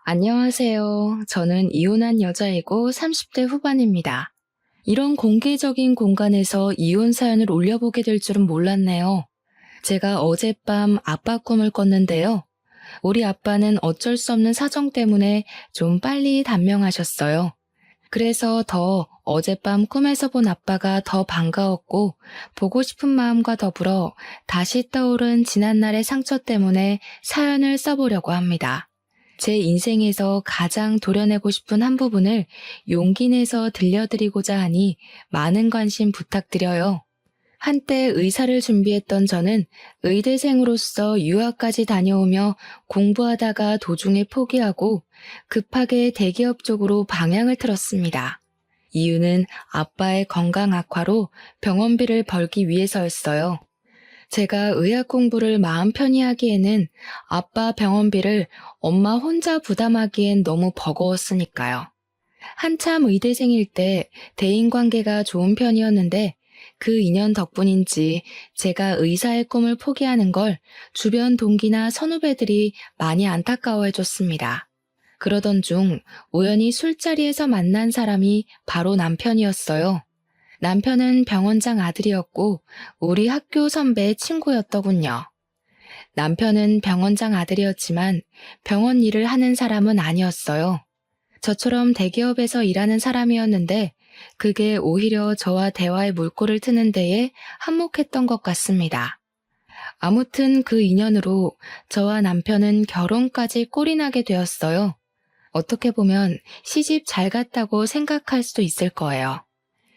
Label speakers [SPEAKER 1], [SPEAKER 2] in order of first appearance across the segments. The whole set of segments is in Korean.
[SPEAKER 1] 안녕하세요. 저는 이혼한 여자이고 30대 후반입니다. 이런 공개적인 공간에서 이혼 사연을 올려보게 될 줄은 몰랐네요. 제가 어젯밤 아빠 꿈을 꿨는데요. 우리 아빠는 어쩔 수 없는 사정 때문에 좀 빨리 단명하셨어요. 그래서 더 어젯밤 꿈에서 본 아빠가 더 반가웠고 보고 싶은 마음과 더불어 다시 떠오른 지난날의 상처 때문에 사연을 써보려고 합니다. 제 인생에서 가장 도려내고 싶은 한 부분을 용기 내서 들려드리고자 하니 많은 관심 부탁드려요. 한때 의사를 준비했던 저는 의대생으로서 유학까지 다녀오며 공부하다가 도중에 포기하고 급하게 대기업 쪽으로 방향을 틀었습니다. 이유는 아빠의 건강 악화로 병원비를 벌기 위해서였어요. 제가 의학 공부를 마음 편히 하기에는 아빠 병원비를 엄마 혼자 부담하기엔 너무 버거웠으니까요. 한참 의대생일 때 대인관계가 좋은 편이었는데 그 인연 덕분인지 제가 의사의 꿈을 포기하는 걸 주변 동기나 선후배들이 많이 안타까워해줬습니다. 그러던 중 우연히 술자리에서 만난 사람이 바로 남편이었어요. 남편은 병원장 아들이었고 우리 학교 선배 친구였더군요. 남편은 병원장 아들이었지만 병원 일을 하는 사람은 아니었어요. 저처럼 대기업에서 일하는 사람이었는데 그게 오히려 저와 대화의 물꼬를 트는 데에 한몫했던 것 같습니다. 아무튼 그 인연으로 저와 남편은 결혼까지 꼴이 나게 되었어요. 어떻게 보면 시집 잘 갔다고 생각할 수도 있을 거예요.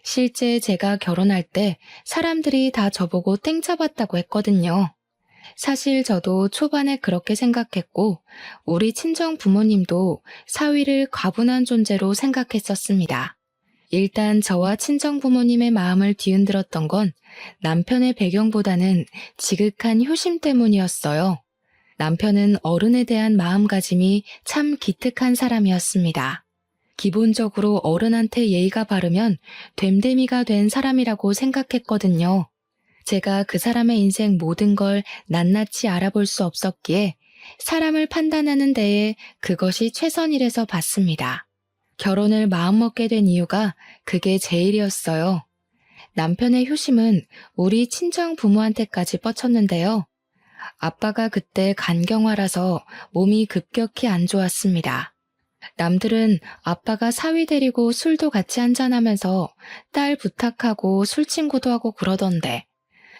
[SPEAKER 1] 실제 제가 결혼할 때 사람들이 다 저보고 땡 잡았다고 했거든요. 사실 저도 초반에 그렇게 생각했고 우리 친정 부모님도 사위를 과분한 존재로 생각했었습니다. 일단 저와 친정 부모님의 마음을 뒤흔들었던 건 남편의 배경보다는 지극한 효심 때문이었어요. 남편은 어른에 대한 마음가짐이 참 기특한 사람이었습니다. 기본적으로 어른한테 예의가 바르면 됨됨이가 된 사람이라고 생각했거든요. 제가 그 사람의 인생 모든 걸 낱낱이 알아볼 수 없었기에 사람을 판단하는 데에 그것이 최선이라서 봤습니다. 결혼을 마음먹게 된 이유가 그게 제일이었어요. 남편의 효심은 우리 친정 부모한테까지 뻗쳤는데요. 아빠가 그때 간경화라서 몸이 급격히 안 좋았습니다. 남들은 아빠가 사위 데리고 술도 같이 한잔하면서 딸 부탁하고 술 친구도 하고 그러던데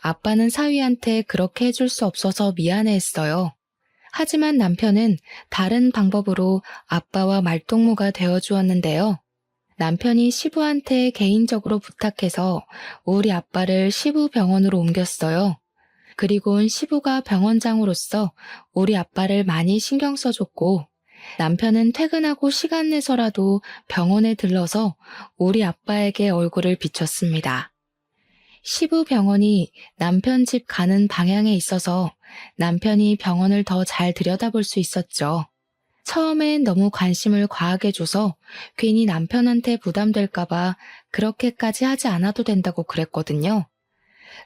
[SPEAKER 1] 아빠는 사위한테 그렇게 해줄 수 없어서 미안해했어요. 하지만 남편은 다른 방법으로 아빠와 말동무가 되어주었는데요. 남편이 시부한테 개인적으로 부탁해서 우리 아빠를 시부 병원으로 옮겼어요. 그리고는 시부가 병원장으로서 우리 아빠를 많이 신경 써줬고 남편은 퇴근하고 시간 내서라도 병원에 들러서 우리 아빠에게 얼굴을 비췄습니다. 시부 병원이 남편 집 가는 방향에 있어서 남편이 병원을 더 잘 들여다볼 수 있었죠. 처음엔 너무 관심을 과하게 줘서 괜히 남편한테 부담될까봐 그렇게까지 하지 않아도 된다고 그랬거든요.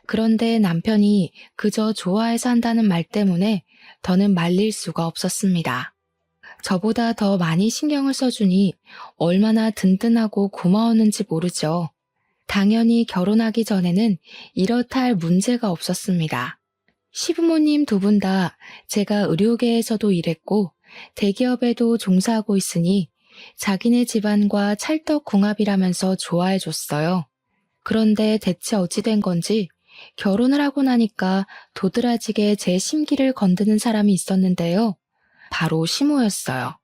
[SPEAKER 1] 그런데 남편이 그저 좋아해서 한다는 말 때문에 더는 말릴 수가 없었습니다. 저보다 더 많이 신경을 써주니 얼마나 든든하고 고마웠는지 모르죠. 당연히 결혼하기 전에는 이렇다 할 문제가 없었습니다. 시부모님 두 분 다 제가 의료계에서도 일했고 대기업에도 종사하고 있으니 자기네 집안과 찰떡궁합이라면서 좋아해줬어요. 그런데 대체 어찌 된 건지 결혼을 하고 나니까 도드라지게 제 심기를 건드는 사람이 있었는데요. 바로 시모였어요.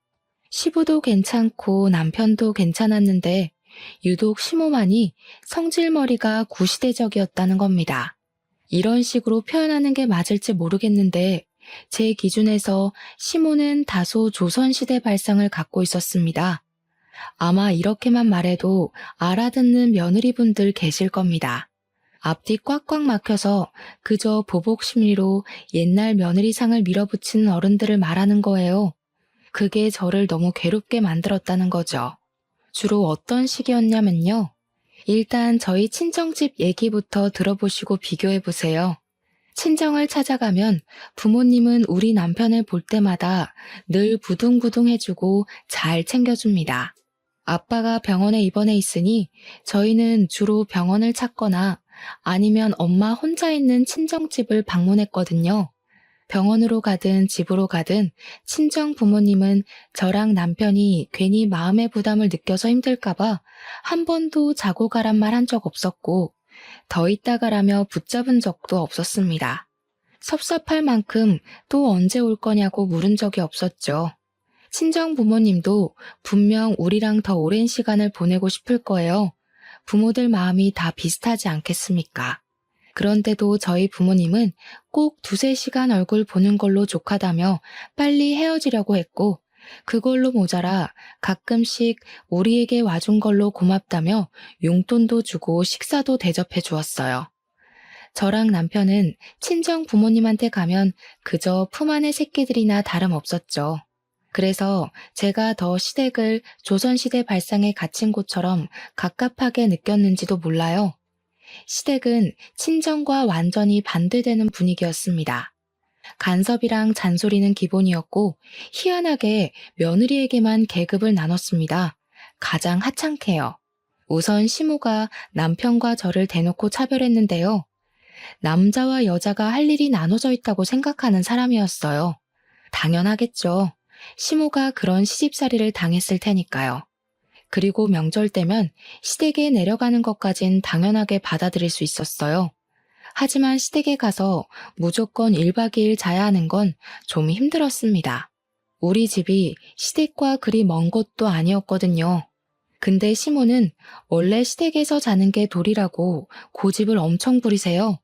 [SPEAKER 1] 시부도 괜찮고 남편도 괜찮았는데 유독 시모만이 성질머리가 구시대적이었다는 겁니다. 이런 식으로 표현하는 게 맞을지 모르겠는데 제 기준에서 시모는 다소 조선시대 발상을 갖고 있었습니다. 아마 이렇게만 말해도 알아듣는 며느리분들 계실 겁니다. 앞뒤 꽉꽉 막혀서 그저 보복심리로 옛날 며느리상을 밀어붙이는 어른들을 말하는 거예요. 그게 저를 너무 괴롭게 만들었다는 거죠. 주로 어떤 식이었냐면요. 일단 저희 친정집 얘기부터 들어보시고 비교해보세요. 친정을 찾아가면 부모님은 우리 남편을 볼 때마다 늘 부둥부둥해주고 잘 챙겨줍니다. 아빠가 병원에 입원해 있으니 저희는 주로 병원을 찾거나 아니면 엄마 혼자 있는 친정집을 방문했거든요. 병원으로 가든 집으로 가든 친정 부모님은 저랑 남편이 괜히 마음의 부담을 느껴서 힘들까봐 한 번도 자고 가란 말 한 적 없었고 더 있다 가라며 붙잡은 적도 없었습니다. 섭섭할 만큼 또 언제 올 거냐고 물은 적이 없었죠. 친정 부모님도 분명 우리랑 더 오랜 시간을 보내고 싶을 거예요. 부모들 마음이 다 비슷하지 않겠습니까? 그런데도 저희 부모님은 꼭 2~3시간 얼굴 보는 걸로 족하다며 빨리 헤어지려고 했고 그걸로 모자라 가끔씩 우리에게 와준 걸로 고맙다며 용돈도 주고 식사도 대접해 주었어요. 저랑 남편은 친정 부모님한테 가면 그저 품 안의 새끼들이나 다름없었죠. 그래서 제가 더 시댁을 조선시대 발상에 갇힌 곳처럼 갑갑하게 느꼈는지도 몰라요. 시댁은 친정과 완전히 반대되는 분위기였습니다. 간섭이랑 잔소리는 기본이었고 희한하게 며느리에게만 계급을 나눴습니다. 가장 하찮게요. 우선 시모가 남편과 저를 대놓고 차별했는데요. 남자와 여자가 할 일이 나눠져 있다고 생각하는 사람이었어요. 당연하겠죠. 시모가 그런 시집살이를 당했을 테니까요. 그리고 명절 때면 시댁에 내려가는 것까진 당연하게 받아들일 수 있었어요. 하지만 시댁에 가서 무조건 1박 2일 자야 하는 건 좀 힘들었습니다. 우리 집이 시댁과 그리 먼 곳도 아니었거든요. 근데 시모는 원래 시댁에서 자는 게 도리라고 고집을 엄청 부리세요.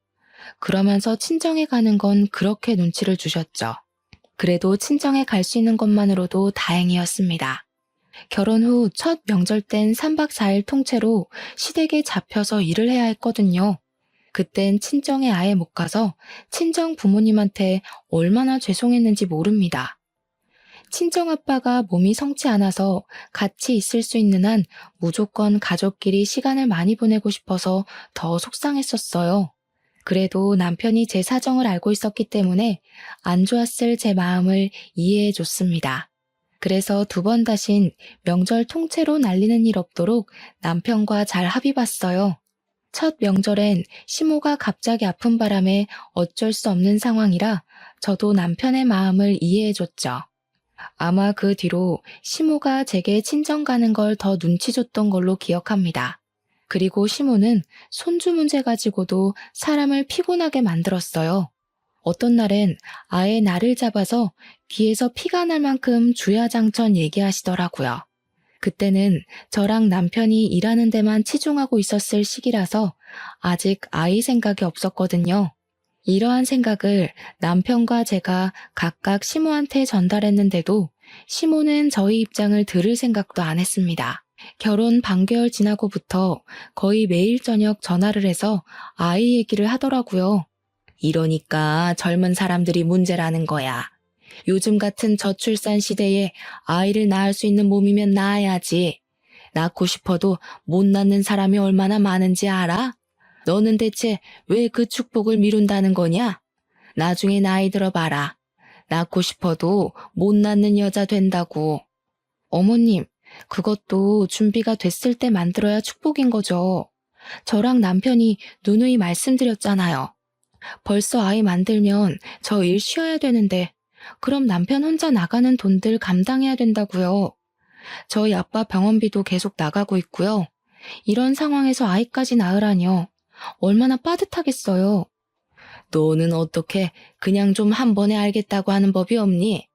[SPEAKER 1] 그러면서 친정에 가는 건 그렇게 눈치를 주셨죠. 그래도 친정에 갈 수 있는 것만으로도 다행이었습니다. 결혼 후 첫 명절 땐 3박 4일 통째로 시댁에 잡혀서 일을 해야 했거든요. 그땐 친정에 아예 못 가서 친정 부모님한테 얼마나 죄송했는지 모릅니다. 친정 아빠가 몸이 성치 않아서 같이 있을 수 있는 한 무조건 가족끼리 시간을 많이 보내고 싶어서 더 속상했었어요. 그래도 남편이 제 사정을 알고 있었기 때문에 안 좋았을 제 마음을 이해해 줬습니다. 그래서 2번 다신 명절 통째로 날리는 일 없도록 남편과 잘 합의 봤어요. 첫 명절엔 시모가 갑자기 아픈 바람에 어쩔 수 없는 상황이라 저도 남편의 마음을 이해해 줬죠. 아마 그 뒤로 시모가 제게 친정 가는 걸 더 눈치 줬던 걸로 기억합니다. 그리고 시모는 손주 문제 가지고도 사람을 피곤하게 만들었어요. 어떤 날엔 아예 나를 잡아서 귀에서 피가 날 만큼 주야장천 얘기하시더라고요. 그때는 저랑 남편이 일하는 데만 치중하고 있었을 시기라서 아직 아이 생각이 없었거든요. 이러한 생각을 남편과 제가 각각 시모한테 전달했는데도 시모는 저희 입장을 들을 생각도 안 했습니다. 결혼 반개월 지나고부터 거의 매일 저녁 전화를 해서 아이 얘기를 하더라고요. 이러니까 젊은 사람들이 문제라는 거야. 요즘 같은 저출산 시대에 아이를 낳을 수 있는 몸이면 낳아야지. 낳고 싶어도 못 낳는 사람이 얼마나 많은지 알아? 너는 대체 왜 그 축복을 미룬다는 거냐? 나중에 나이 들어봐라. 낳고 싶어도 못 낳는 여자 된다고. 어머님, 그것도 준비가 됐을 때 만들어야 축복인 거죠. 저랑 남편이 누누이 말씀드렸잖아요. 벌써 아이 만들면 저 일 쉬어야 되는데 그럼 남편 혼자 나가는 돈들 감당해야 된다고요. 저희 아빠 병원비도 계속 나가고 있고요. 이런 상황에서 아이까지 낳으라니요. 얼마나 빠듯하겠어요. 너는 어떻게 그냥 좀 한 번에 알겠다고 하는 법이 없니?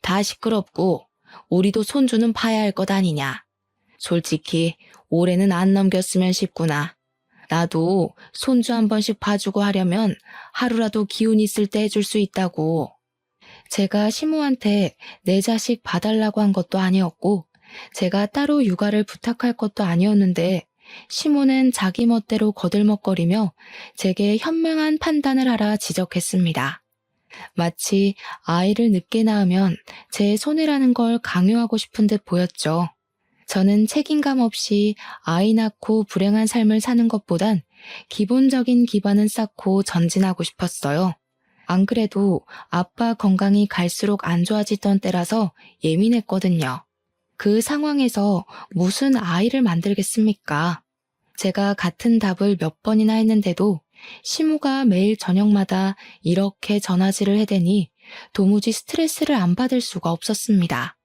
[SPEAKER 1] 다 시끄럽고 우리도 손주는 봐야 할 것 아니냐. 솔직히 올해는 안 넘겼으면 싶구나. 나도 손주 한 번씩 봐주고 하려면 하루라도 기운 있을 때 해줄 수 있다고. 제가 시모한테 내 자식 봐달라고 한 것도 아니었고 제가 따로 육아를 부탁할 것도 아니었는데 시모는 자기 멋대로 거들먹거리며 제게 현명한 판단을 하라 지적했습니다. 마치 아이를 늦게 낳으면 제 손해라는 걸 강요하고 싶은 듯 보였죠. 저는 책임감 없이 아이 낳고 불행한 삶을 사는 것보단 기본적인 기반은 쌓고 전진하고 싶었어요. 안 그래도 아빠 건강이 갈수록 안 좋아지던 때라서 예민했거든요. 그 상황에서 무슨 아이를 만들겠습니까? 제가 같은 답을 몇 번이나 했는데도 시무가 매일 저녁마다 이렇게 전화질을 해대니 도무지 스트레스를 안 받을 수가 없었습니다.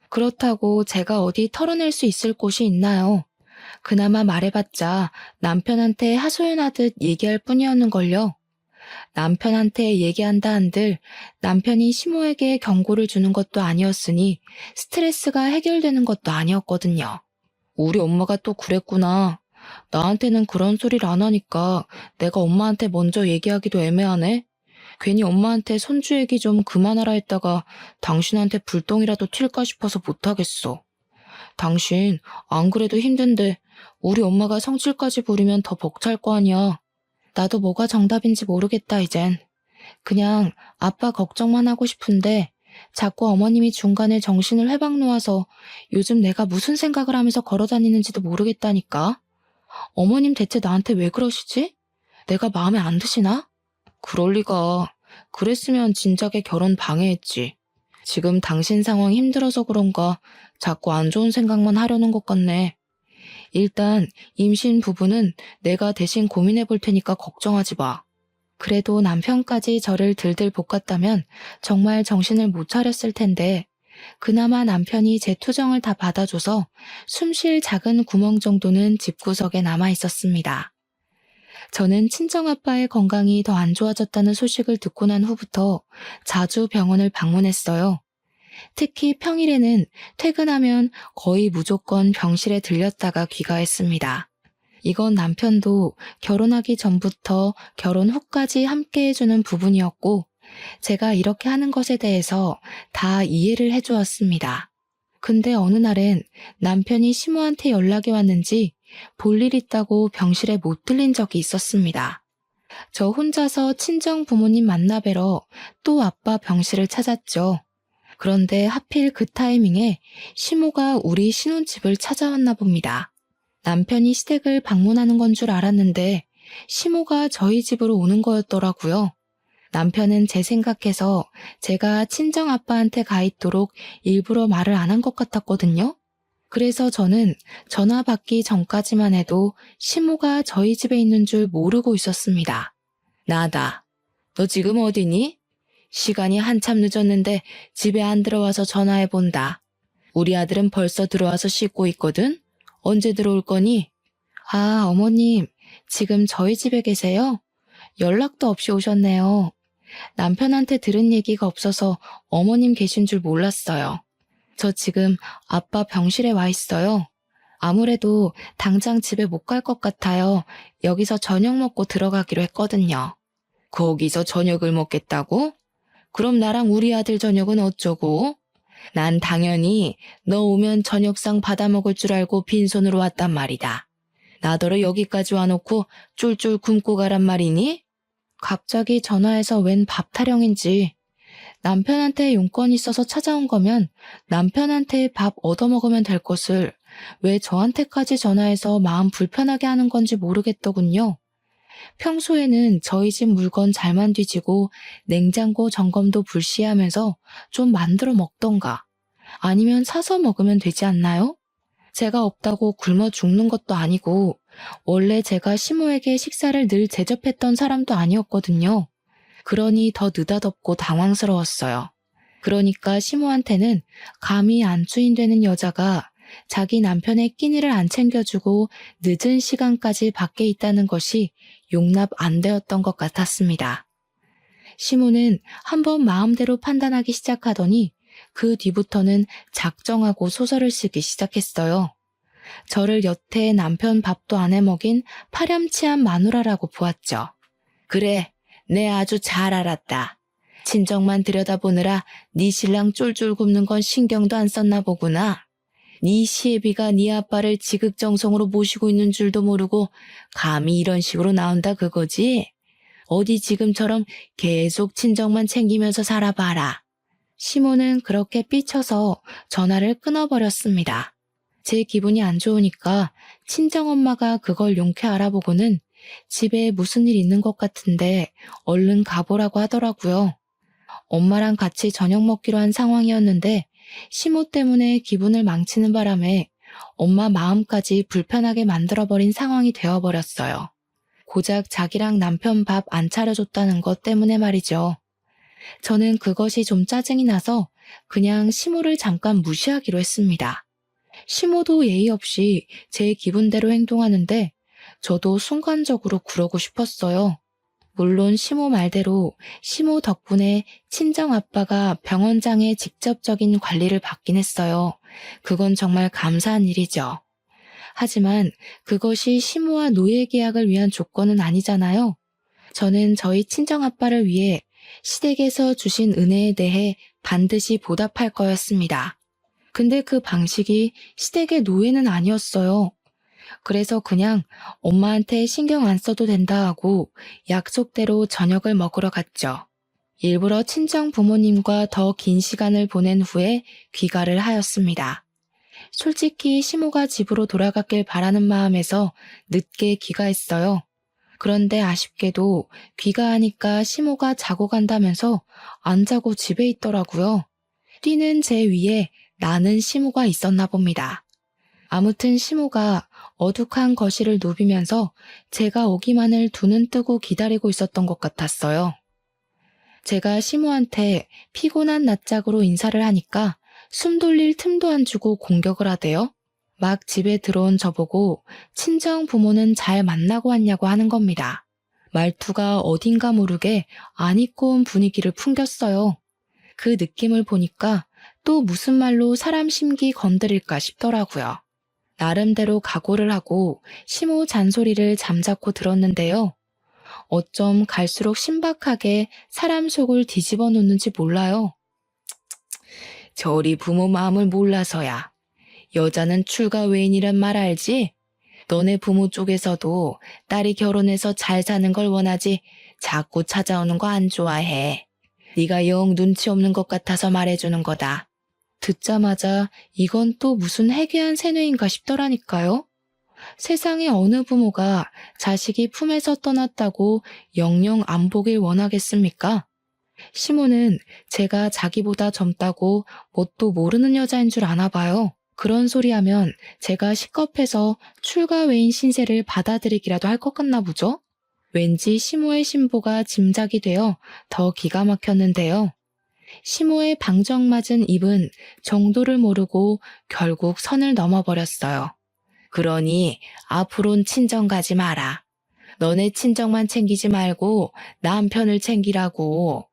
[SPEAKER 1] 그렇다고 제가 어디 털어낼 수 있을 곳이 있나요? 그나마 말해봤자 남편한테 하소연하듯 얘기할 뿐이었는걸요. 남편한테 얘기한다 한들 남편이 시모에게 경고를 주는 것도 아니었으니 스트레스가 해결되는 것도 아니었거든요. 우리 엄마가 또 그랬구나. 나한테는 그런 소리를 안 하니까 내가 엄마한테 먼저 얘기하기도 애매하네. 괜히 엄마한테 손주 얘기 좀 그만하라 했다가 당신한테 불똥이라도 튈까 싶어서 못하겠어. 당신 안 그래도 힘든데 우리 엄마가 성질까지 부리면 더 벅찰 거 아니야. 나도 뭐가 정답인지 모르겠다 이젠. 그냥 아빠 걱정만 하고 싶은데 자꾸 어머님이 중간에 정신을 회방 놓아서 요즘 내가 무슨 생각을 하면서 걸어다니는지도 모르겠다니까. 어머님 대체 나한테 왜 그러시지? 내가 마음에 안 드시나? 그럴 리가. 그랬으면 진작에 결혼 방해했지. 지금 당신 상황 힘들어서 그런가 자꾸 안 좋은 생각만 하려는 것 같네. 일단 임신 부부는 내가 대신 고민해 볼 테니까 걱정하지 마. 그래도 남편까지 저를 들들 볶았다면 정말 정신을 못 차렸을 텐데 그나마 남편이 제 투정을 다 받아줘서 숨 쉴 작은 구멍 정도는 집구석에 남아 있었습니다. 저는 친정아빠의 건강이 더 안 좋아졌다는 소식을 듣고 난 후부터 자주 병원을 방문했어요. 특히 평일에는 퇴근하면 거의 무조건 병실에 들렸다가 귀가했습니다. 이건 남편도 결혼하기 전부터 결혼 후까지 함께 해주는 부분이었고 제가 이렇게 하는 것에 대해서 다 이해를 해주었습니다. 근데 어느 날엔 남편이 시모한테 연락이 왔는지 볼일 있다고 병실에 못 들린 적이 있었습니다. 저 혼자서 친정 부모님 만나 뵈러 또 아빠 병실을 찾았죠. 그런데 하필 그 타이밍에 시모가 우리 신혼집을 찾아왔나 봅니다. 남편이 시댁을 방문하는 건 줄 알았는데 시모가 저희 집으로 오는 거였더라고요. 남편은 제 생각해서 제가 친정아빠한테 가 있도록 일부러 말을 안 한 것 같았거든요. 그래서 저는 전화 받기 전까지만 해도 시모가 저희 집에 있는 줄 모르고 있었습니다. 나다. 너 지금 어디니? 시간이 한참 늦었는데 집에 안 들어와서 전화해본다. 우리 아들은 벌써 들어와서 씻고 있거든? 언제 들어올 거니? 아, 어머님, 지금 저희 집에 계세요? 연락도 없이 오셨네요. 남편한테 들은 얘기가 없어서 어머님 계신 줄 몰랐어요. 저 지금 아빠 병실에 와 있어요. 아무래도 당장 집에 못 갈 것 같아요. 여기서 저녁 먹고 들어가기로 했거든요. 거기서 저녁을 먹겠다고? 그럼 나랑 우리 아들 저녁은 어쩌고? 난 당연히 너 오면 저녁상 받아 먹을 줄 알고 빈손으로 왔단 말이다. 나더러 여기까지 와놓고 쫄쫄 굶고 가란 말이니? 갑자기 전화해서 웬 밥 타령인지. 남편한테 용건이 있어서 찾아온 거면 남편한테 밥 얻어먹으면 될 것을 왜 저한테까지 전화해서 마음 불편하게 하는 건지 모르겠더군요. 평소에는 저희 집 물건 잘만 뒤지고 냉장고 점검도 불시하면서 좀 만들어 먹던가 아니면 사서 먹으면 되지 않나요? 제가 없다고 굶어 죽는 것도 아니고 원래 제가 시모에게 식사를 늘 제접했던 사람도 아니었거든요. 그러니 더 느닷없고 당황스러웠어요. 그러니까 시모한테는 감히 안주인되는 여자가 자기 남편의 끼니를 안 챙겨주고 늦은 시간까지 밖에 있다는 것이 용납 안 되었던 것 같았습니다. 시모는 한번 마음대로 판단하기 시작하더니 그 뒤부터는 작정하고 소설을 쓰기 시작했어요. 저를 여태 남편 밥도 안 해먹인 파렴치한 마누라라고 보았죠. 그래, 내 아주 잘 알았다. 친정만 들여다보느라 네 신랑 쫄쫄 굶는 건 신경도 안 썼나 보구나. 네 시애비가 네 아빠를 지극정성으로 모시고 있는 줄도 모르고 감히 이런 식으로 나온다 그거지? 어디 지금처럼 계속 친정만 챙기면서 살아봐라. 시모는 그렇게 삐쳐서 전화를 끊어버렸습니다. 제 기분이 안 좋으니까 친정엄마가 그걸 용케 알아보고는 집에 무슨 일 있는 것 같은데 얼른 가보라고 하더라고요. 엄마랑 같이 저녁 먹기로 한 상황이었는데 시모 때문에 기분을 망치는 바람에 엄마 마음까지 불편하게 만들어버린 상황이 되어버렸어요. 고작 자기랑 남편 밥 안 차려줬다는 것 때문에 말이죠. 저는 그것이 좀 짜증이 나서 그냥 시모를 잠깐 무시하기로 했습니다. 시모도 예의 없이 제 기분대로 행동하는데 저도 순간적으로 그러고 싶었어요. 물론 시모 말대로 시모 덕분에 친정아빠가 병원장의 직접적인 관리를 받긴 했어요. 그건 정말 감사한 일이죠. 하지만 그것이 시모와 노예 계약을 위한 조건은 아니잖아요. 저는 저희 친정아빠를 위해 시댁에서 주신 은혜에 대해 반드시 보답할 거였습니다. 근데 그 방식이 시댁의 노예는 아니었어요. 그래서 그냥 엄마한테 신경 안 써도 된다 하고 약속대로 저녁을 먹으러 갔죠. 일부러 친정 부모님과 더 긴 시간을 보낸 후에 귀가를 하였습니다. 솔직히 시모가 집으로 돌아갔길 바라는 마음에서 늦게 귀가했어요. 그런데 아쉽게도 귀가하니까 시모가 자고 간다면서 안 자고 집에 있더라고요. 뛰는 제 위에 나는 시모가 있었나 봅니다. 아무튼 시모가 어둑한 거실을 누비면서 제가 오기만을 두 눈 뜨고 기다리고 있었던 것 같았어요. 제가 시모한테 피곤한 낯짝으로 인사를 하니까 숨 돌릴 틈도 안 주고 공격을 하대요. 막 집에 들어온 저보고 친정 부모는 잘 만나고 왔냐고 하는 겁니다. 말투가 어딘가 모르게 안 입고 온 분위기를 풍겼어요. 그 느낌을 보니까 또 무슨 말로 사람 심기 건드릴까 싶더라고요. 나름대로 각오를 하고 시모 잔소리를 잠자코 들었는데요. 어쩜 갈수록 신박하게 사람 속을 뒤집어 놓는지 몰라요. 저리 부모 마음을 몰라서야. 여자는 출가 외인이란 말 알지? 너네 부모 쪽에서도 딸이 결혼해서 잘 사는 걸 원하지 자꾸 찾아오는 거 안 좋아해. 네가 영 눈치 없는 것 같아서 말해주는 거다. 듣자마자 이건 또 무슨 해괴한 세뇌인가 싶더라니까요. 세상에 어느 부모가 자식이 품에서 떠났다고 영영 안 보길 원하겠습니까? 시모는 제가 자기보다 젊다고 뭣도 모르는 여자인 줄 아나 봐요. 그런 소리 하면 제가 식겁해서 출가 외인 신세를 받아들이기라도 할 것 같나 보죠? 왠지 시모의 신보가 짐작이 되어 더 기가 막혔는데요. 시모의 방정맞은 입은 정도를 모르고 결국 선을 넘어버렸어요. 그러니 앞으론 친정 가지 마라. 너네 친정만 챙기지 말고 남편을 챙기라고.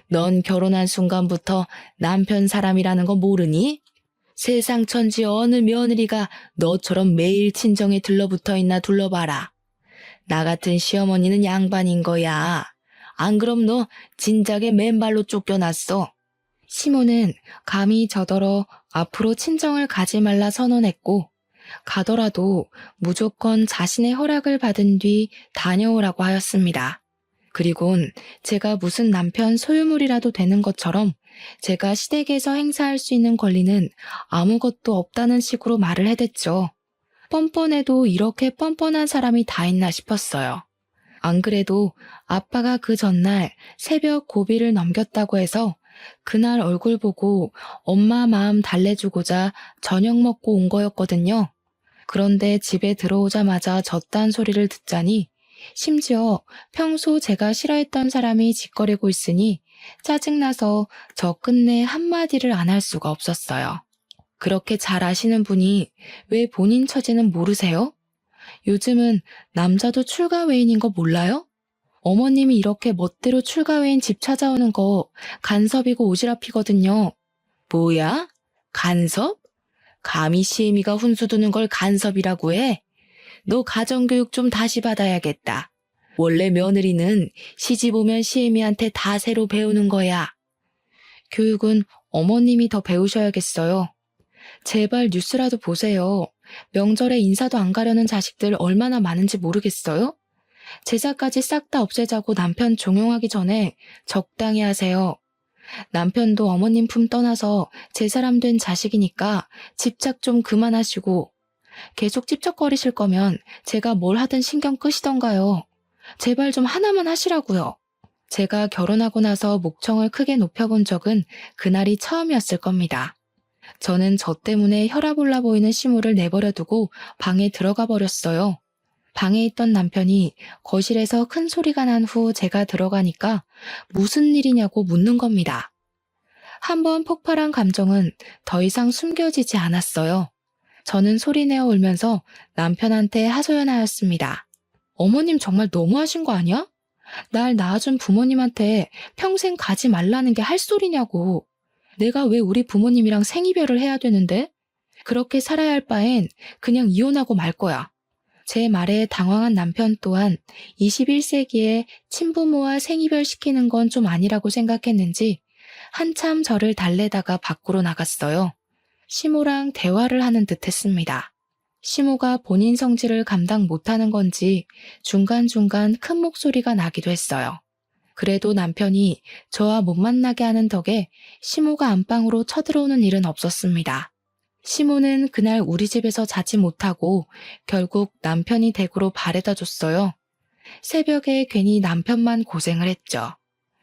[SPEAKER 1] 넌 결혼한 순간부터 남편 사람이라는 거 모르니? 세상 천지 어느 며느리가 너처럼 매일 친정에 들러붙어 있나 둘러봐라. 나 같은 시어머니는 양반인 거야. 안 그럼 너 진작에 맨발로 쫓겨났어. 시모는 감히 저더러 앞으로 친정을 가지 말라 선언했고 가더라도 무조건 자신의 허락을 받은 뒤 다녀오라고 하였습니다. 그리곤 제가 무슨 남편 소유물이라도 되는 것처럼 제가 시댁에서 행사할 수 있는 권리는 아무것도 없다는 식으로 말을 해댔죠. 뻔뻔해도 이렇게 뻔뻔한 사람이 다 있나 싶었어요. 안 그래도 아빠가 그 전날 새벽 고비를 넘겼다고 해서 그날 얼굴 보고 엄마 마음 달래주고자 저녁 먹고 온 거였거든요. 그런데 집에 들어오자마자 젖단 소리를 듣자니 심지어 평소 제가 싫어했던 사람이 짓거리고 있으니 짜증나서 저 끝내 한마디를 안 할 수가 없었어요. 그렇게 잘 아시는 분이 왜 본인 처지는 모르세요? 요즘은 남자도 출가 외인인 거 몰라요? 어머님이 이렇게 멋대로 출가 외인 집 찾아오는 거 간섭이고 오지랖이거든요. 뭐야? 간섭? 감히 시애미가 훈수 두는 걸 간섭이라고 해? 너 가정교육 좀 다시 받아야겠다. 원래 며느리는 시집 오면 시애미한테 다 새로 배우는 거야. 교육은 어머님이 더 배우셔야겠어요. 제발 뉴스라도 보세요. 명절에 인사도 안 가려는 자식들 얼마나 많은지 모르겠어요? 제사까지 싹 다 없애자고 남편 종용하기 전에 적당히 하세요. 남편도 어머님 품 떠나서 제 사람 된 자식이니까 집착 좀 그만하시고 계속 찝쩍거리실 거면 제가 뭘 하든 신경 끄시던가요. 제발 좀 하나만 하시라고요. 제가 결혼하고 나서 목청을 크게 높여본 적은 그날이 처음이었을 겁니다. 저는 저 때문에 혈압 올라 보이는 시무를 내버려두고 방에 들어가 버렸어요. 방에 있던 남편이 거실에서 큰 소리가 난 후 제가 들어가니까 무슨 일이냐고 묻는 겁니다. 한번 폭발한 감정은 더 이상 숨겨지지 않았어요. 저는 소리내어 울면서 남편한테 하소연하였습니다. 어머님 정말 너무하신 거 아니야? 날 낳아준 부모님한테 평생 가지 말라는 게 할 소리냐고. 내가 왜 우리 부모님이랑 생이별을 해야 되는데? 그렇게 살아야 할 바엔 그냥 이혼하고 말 거야. 제 말에 당황한 남편 또한 21세기에 친부모와 생이별 시키는 건 좀 아니라고 생각했는지 한참 저를 달래다가 밖으로 나갔어요. 시모랑 대화를 하는 듯 했습니다. 시모가 본인 성질을 감당 못하는 건지 중간중간 큰 목소리가 나기도 했어요. 그래도 남편이 저와 못 만나게 하는 덕에 시모가 안방으로 쳐들어오는 일은 없었습니다. 시모는 그날 우리 집에서 자지 못하고 결국 남편이 댁으로 바래다 줬어요. 새벽에 괜히 남편만 고생을 했죠.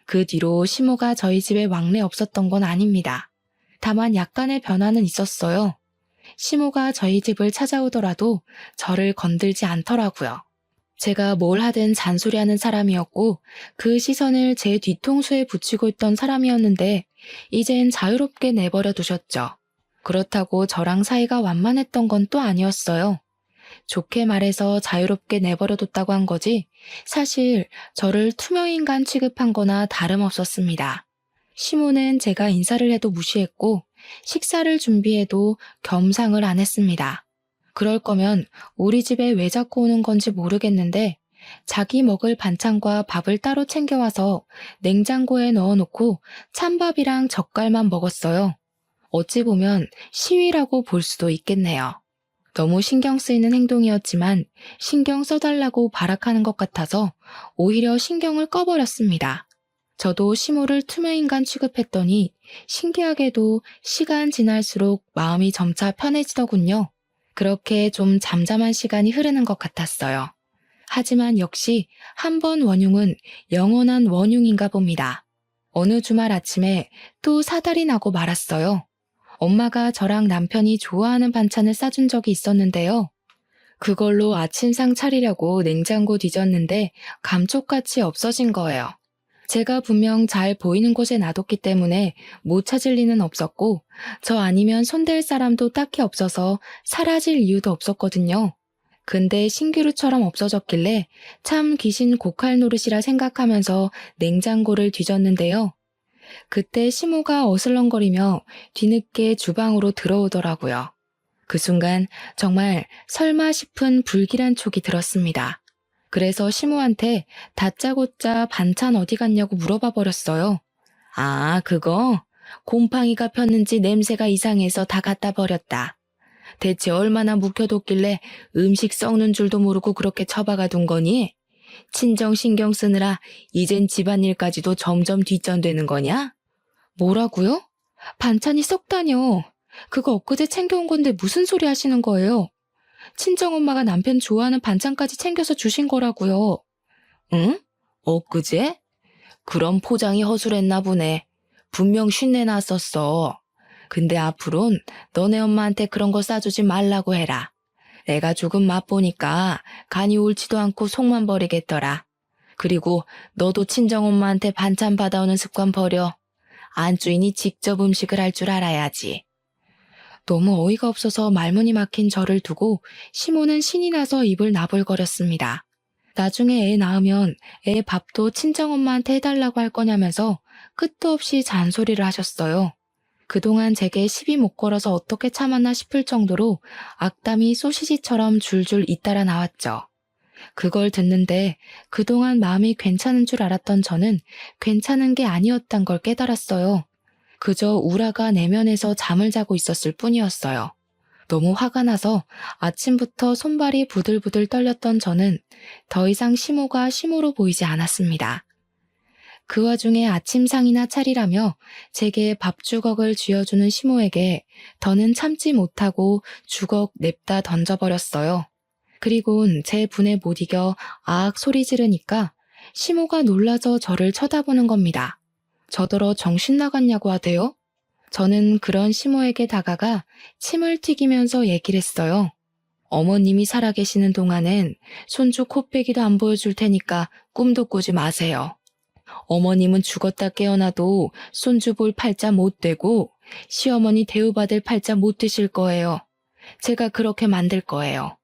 [SPEAKER 1] 그 뒤로 시모가 저희 집에 왕래 없었던 건 아닙니다. 다만 약간의 변화는 있었어요. 시모가 저희 집을 찾아오더라도 저를 건들지 않더라고요. 제가 뭘 하든 잔소리하는 사람이었고 그 시선을 제 뒤통수에 붙이고 있던 사람이었는데 이젠 자유롭게 내버려 두셨죠. 그렇다고 저랑 사이가 완만했던 건 또 아니었어요. 좋게 말해서 자유롭게 내버려 뒀다고 한 거지 사실 저를 투명인간 취급한 거나 다름없었습니다. 시모는 제가 인사를 해도 무시했고 식사를 준비해도 겸상을 안 했습니다. 그럴 거면 우리 집에 왜 자꾸 오는 건지 모르겠는데 자기 먹을 반찬과 밥을 따로 챙겨와서 냉장고에 넣어놓고 찬밥이랑 젓갈만 먹었어요. 어찌 보면 시위라고 볼 수도 있겠네요. 너무 신경 쓰이는 행동이었지만 신경 써달라고 발악하는 것 같아서 오히려 신경을 꺼버렸습니다. 저도 시모를 투명인간 취급했더니 신기하게도 시간 지날수록 마음이 점차 편해지더군요. 그렇게 좀 잠잠한 시간이 흐르는 것 같았어요. 하지만 역시 한 번 원흉은 영원한 원흉인가 봅니다. 어느 주말 아침에 또 사달이 나고 말았어요. 엄마가 저랑 남편이 좋아하는 반찬을 싸준 적이 있었는데요. 그걸로 아침상 차리려고 냉장고 뒤졌는데 감쪽같이 없어진 거예요. 제가 분명 잘 보이는 곳에 놔뒀기 때문에 못 찾을 리는 없었고 저 아니면 손댈 사람도 딱히 없어서 사라질 이유도 없었거든요. 근데 신기루처럼 없어졌길래 참 귀신 고칼 노릇이라 생각하면서 냉장고를 뒤졌는데요. 그때 시모가 어슬렁거리며 뒤늦게 주방으로 들어오더라고요. 그 순간 정말 설마 싶은 불길한 촉이 들었습니다. 그래서 시모한테 다짜고짜 반찬 어디 갔냐고 물어봐 버렸어요. 아, 그거? 곰팡이가 폈는지 냄새가 이상해서 다 갖다 버렸다. 대체 얼마나 묵혀뒀길래 음식 썩는 줄도 모르고 그렇게 처박아 둔 거니? 친정 신경 쓰느라 이젠 집안일까지도 점점 뒷전되는 거냐? 뭐라고요? 반찬이 썩다뇨. 그거 엊그제 챙겨온 건데 무슨 소리 하시는 거예요? 친정엄마가 남편 좋아하는 반찬까지 챙겨서 주신 거라고요. 응? 엊그제? 그럼 포장이 허술했나 보네. 분명 쉰내 났었어. 근데 앞으론 너네 엄마한테 그런 거 싸주지 말라고 해라. 내가 조금 맛보니까 간이 옳지도 않고 속만 버리겠더라. 그리고 너도 친정엄마한테 반찬 받아오는 습관 버려. 안주인이 직접 음식을 할 줄 알아야지. 너무 어이가 없어서 말문이 막힌 저를 두고 시모는 신이 나서 입을 나불거렸습니다. 나중에 애 낳으면 애 밥도 친정엄마한테 해달라고 할 거냐면서 끝도 없이 잔소리를 하셨어요. 그동안 제게 시비 못 걸어서 어떻게 참았나 싶을 정도로 악담이 소시지처럼 줄줄 잇따라 나왔죠. 그걸 듣는데 그동안 마음이 괜찮은 줄 알았던 저는 괜찮은 게 아니었단 걸 깨달았어요. 그저 우라가 내면에서 잠을 자고 있었을 뿐이었어요. 너무 화가 나서 아침부터 손발이 부들부들 떨렸던 저는 더 이상 시모가 시모로 보이지 않았습니다. 그 와중에 아침상이나 차리라며 제게 밥주걱을 쥐어주는 시모에게 더는 참지 못하고 주걱 냅다 던져버렸어요. 그리곤 제 분에 못 이겨 아악 소리 지르니까 시모가 놀라서 저를 쳐다보는 겁니다. 저더러 정신 나갔냐고 하대요. 저는 그런 시모에게 다가가 침을 튀기면서 얘기를 했어요. 어머님이 살아계시는 동안엔 손주 코빼기도 안 보여줄 테니까 꿈도 꾸지 마세요. 어머님은 죽었다 깨어나도 손주 볼 팔자 못 되고 시어머니 대우받을 팔자 못 되실 거예요. 제가 그렇게 만들 거예요.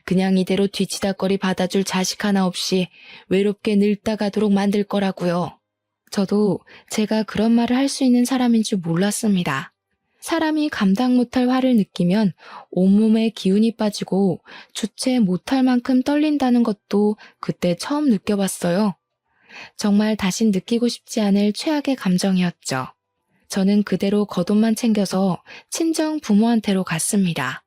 [SPEAKER 1] 그냥 이대로 뒤치다꺼리 받아줄 자식 하나 없이 외롭게 늙다 가도록 만들 거라고요. 저도 제가 그런 말을 할 수 있는 사람인 줄 몰랐습니다. 사람이 감당 못할 화를 느끼면 온몸에 기운이 빠지고 주체 못할 만큼 떨린다는 것도 그때 처음 느껴봤어요. 정말 다신 느끼고 싶지 않을 최악의 감정이었죠. 저는 그대로 겉옷만 챙겨서 친정 부모한테로 갔습니다.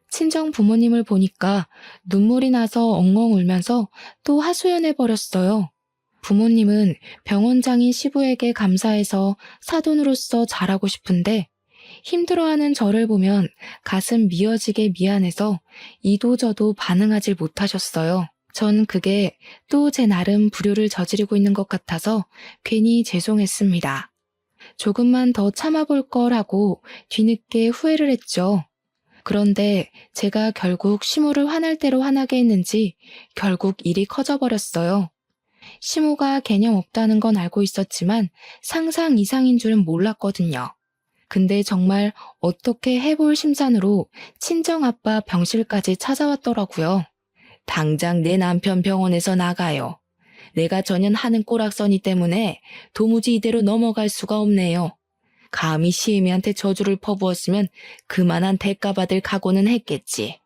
[SPEAKER 1] 친정 부모님을 보니까 눈물이 나서 엉엉 울면서 또 하소연해버렸어요. 부모님은 병원장인 시부에게 감사해서 사돈으로서 잘하고 싶은데 힘들어하는 저를 보면 가슴 미어지게 미안해서 이도저도 반응하질 못하셨어요. 전 그게 또 제 나름 불효를 저지르고 있는 것 같아서 괜히 죄송했습니다. 조금만 더 참아볼 걸 하고 뒤늦게 후회를 했죠. 그런데 제가 결국 시모를 화날 대로 화나게 했는지 결국 일이 커져버렸어요. 시모가 개념 없다는 건 알고 있었지만 상상 이상인 줄은 몰랐거든요. 근데 정말 어떻게 해볼 심산으로 친정아빠 병실까지 찾아왔더라고요. 당장 내 남편 병원에서 나가요. 내가 전현하는 꼬락서니 때문에 도무지 이대로 넘어갈 수가 없네요. 감히 시애미한테 저주를 퍼부었으면 그만한 대가 받을 각오는 했겠지.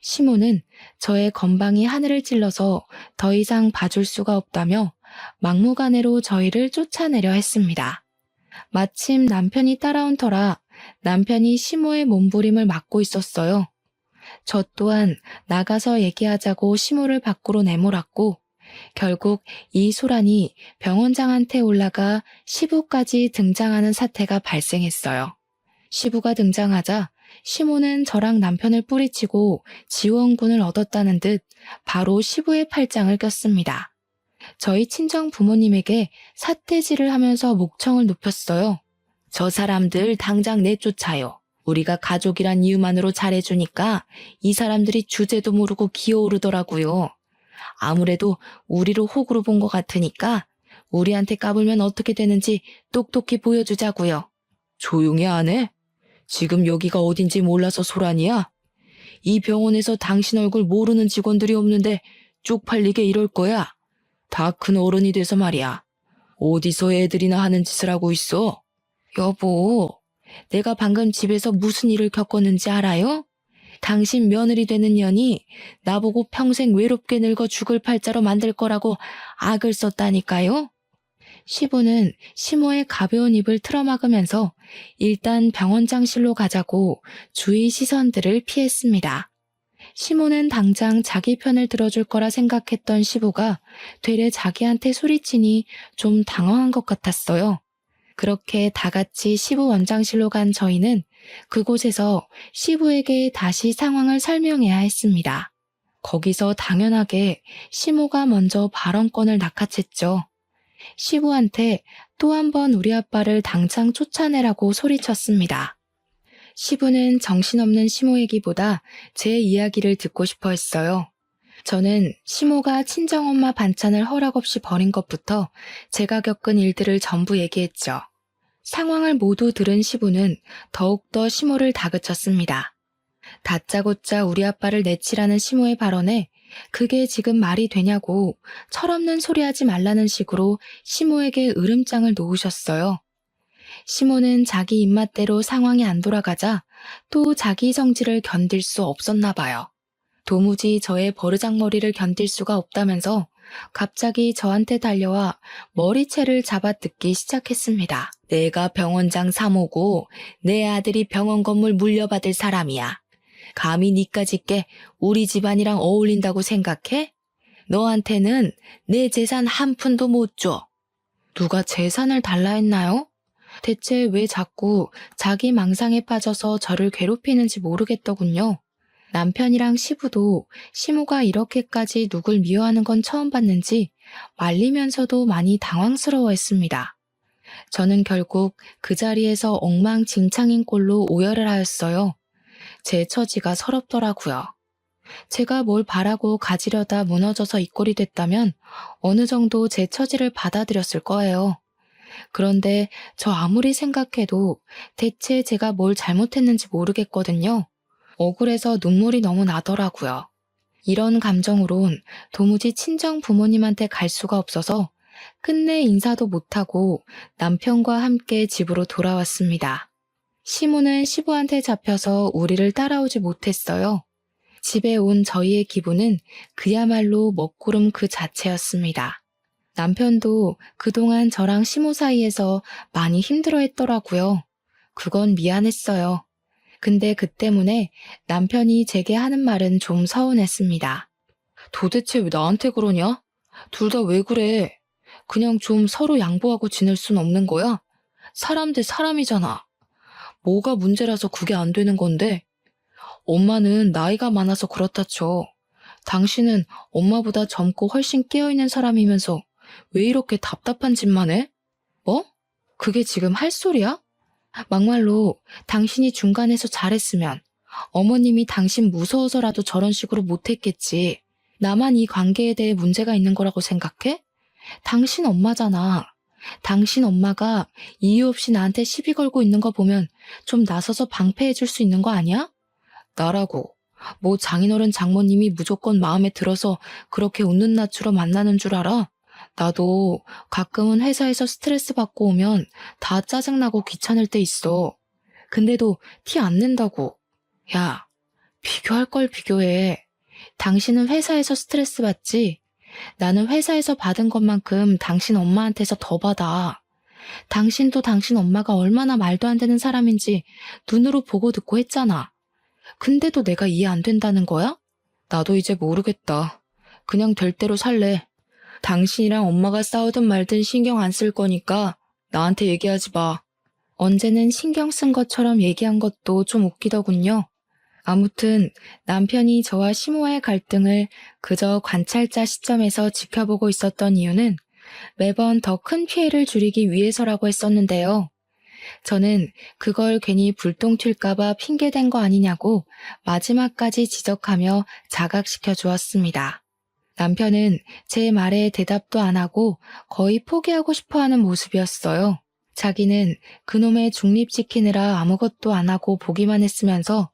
[SPEAKER 1] 시모는 저의 건방이 하늘을 찔러서 더 이상 봐줄 수가 없다며 막무가내로 저희를 쫓아내려 했습니다. 마침 남편이 따라온 터라 남편이 시모의 몸부림을 막고 있었어요. 저 또한 나가서 얘기하자고 시모를 밖으로 내몰았고 결국 이 소란이 병원장한테 올라가 시부까지 등장하는 사태가 발생했어요. 시부가 등장하자 시모는 저랑 남편을 뿌리치고 지원군을 얻었다는 듯 바로 시부의 팔짱을 꼈습니다. 저희 친정 부모님에게 삿대질을 하면서 목청을 높였어요. 저 사람들 당장 내쫓아요. 우리가 가족이란 이유만으로 잘해주니까 이 사람들이 주제도 모르고 기어오르더라고요. 아무래도 우리를 호구로 본 것 같으니까 우리한테 까불면 어떻게 되는지 똑똑히 보여주자고요. 조용히 안 해? 지금 여기가 어딘지 몰라서 소란이야? 이 병원에서 당신 얼굴 모르는 직원들이 없는데 쪽팔리게 이럴 거야? 다 큰 어른이 돼서 말이야. 어디서 애들이나 하는 짓을 하고 있어? 여보, 내가 방금 집에서 무슨 일을 겪었는지 알아요? 당신 며느리 되는 년이 나보고 평생 외롭게 늙어 죽을 팔자로 만들 거라고 악을 썼다니까요? 시부는 시모의 가벼운 입을 틀어막으면서 일단 병원장실로 가자고 주위 시선들을 피했습니다. 시모는 당장 자기 편을 들어줄 거라 생각했던 시부가 되레 자기한테 소리치니 좀 당황한 것 같았어요. 그렇게 다 같이 시부 원장실로 간 저희는 그곳에서 시부에게 다시 상황을 설명해야 했습니다. 거기서 당연하게 시모가 먼저 발언권을 낚아챘죠. 시부한테 또 한 번 우리 아빠를 당장 쫓아내라고 소리쳤습니다. 시부는 정신없는 시모 얘기보다 제 이야기를 듣고 싶어 했어요. 저는 시모가 친정엄마 반찬을 허락 없이 버린 것부터 제가 겪은 일들을 전부 얘기했죠. 상황을 모두 들은 시부는 더욱더 시모를 다그쳤습니다. 다짜고짜 우리 아빠를 내치라는 시모의 발언에 그게 지금 말이 되냐고 철없는 소리 하지 말라는 식으로 시모에게 으름장을 놓으셨어요. 시모는 자기 입맛대로 상황이 안 돌아가자 또 자기 성질을 견딜 수 없었나 봐요. 도무지 저의 버르장머리를 견딜 수가 없다면서 갑자기 저한테 달려와 머리채를 잡아 뜯기 시작했습니다. 내가 병원장 사모고 내 아들이 병원 건물 물려받을 사람이야. 감히 니까짓 게 우리 집안이랑 어울린다고 생각해? 너한테는 내 재산 한 푼도 못 줘. 누가 재산을 달라 했나요? 대체 왜 자꾸 자기 망상에 빠져서 저를 괴롭히는지 모르겠더군요. 남편이랑 시부도 시모가 이렇게까지 누굴 미워하는 건 처음 봤는지 말리면서도 많이 당황스러워했습니다. 저는 결국 그 자리에서 엉망진창인 꼴로 오열을 하였어요. 제 처지가 서럽더라고요. 제가 뭘 바라고 가지려다 무너져서 이 꼴이 됐다면 어느 정도 제 처지를 받아들였을 거예요. 그런데 저 아무리 생각해도 대체 제가 뭘 잘못했는지 모르겠거든요. 억울해서 눈물이 너무 나더라고요. 이런 감정으론 도무지 친정 부모님한테 갈 수가 없어서 끝내 인사도 못하고 남편과 함께 집으로 돌아왔습니다. 시모는 시부한테 잡혀서 우리를 따라오지 못했어요. 집에 온 저희의 기분은 그야말로 먹구름 그 자체였습니다. 남편도 그동안 저랑 시모 사이에서 많이 힘들어했더라고요. 그건 미안했어요. 근데 그 때문에 남편이 제게 하는 말은 좀 서운했습니다. 도대체 왜 나한테 그러냐? 둘 다 왜 그래? 그냥 좀 서로 양보하고 지낼 순 없는 거야? 사람 대 사람이잖아. 뭐가 문제라서 그게 안 되는 건데? 엄마는 나이가 많아서 그렇다 쳐. 당신은 엄마보다 젊고 훨씬 깨어있는 사람이면서 왜 이렇게 답답한 짓만 해? 뭐? 그게 지금 할 소리야? 막말로 당신이 중간에서 잘했으면 어머님이 당신 무서워서라도 저런 식으로 못했겠지. 나만 이 관계에 대해 문제가 있는 거라고 생각해? 당신 엄마잖아. 당신 엄마가 이유 없이 나한테 시비 걸고 있는 거 보면 좀 나서서 방패해 줄 수 있는 거 아니야? 나라고. 뭐 장인어른 장모님이 무조건 마음에 들어서 그렇게 웃는 낯으로 만나는 줄 알아? 나도 가끔은 회사에서 스트레스 받고 오면 다 짜증나고 귀찮을 때 있어. 근데도 티 안 낸다고. 야, 비교할 걸 비교해. 당신은 회사에서 스트레스 받지? 나는 회사에서 받은 것만큼 당신 엄마한테서 더 받아. 당신도 당신 엄마가 얼마나 말도 안 되는 사람인지 눈으로 보고 듣고 했잖아. 근데도 내가 이해 안 된다는 거야? 나도 이제 모르겠다. 그냥 될 대로 살래. 당신이랑 엄마가 싸우든 말든 신경 안 쓸 거니까 나한테 얘기하지 마. 언제는 신경 쓴 것처럼 얘기한 것도 좀 웃기더군요. 아무튼 남편이 저와 시모의 갈등을 그저 관찰자 시점에서 지켜보고 있었던 이유는 매번 더 큰 피해를 줄이기 위해서라고 했었는데요. 저는 그걸 괜히 불똥 튈까봐 핑계댄 거 아니냐고 마지막까지 지적하며 자각시켜 주었습니다. 남편은 제 말에 대답도 안 하고 거의 포기하고 싶어하는 모습이었어요. 자기는 그놈의 중립 지키느라 아무것도 안 하고 보기만 했으면서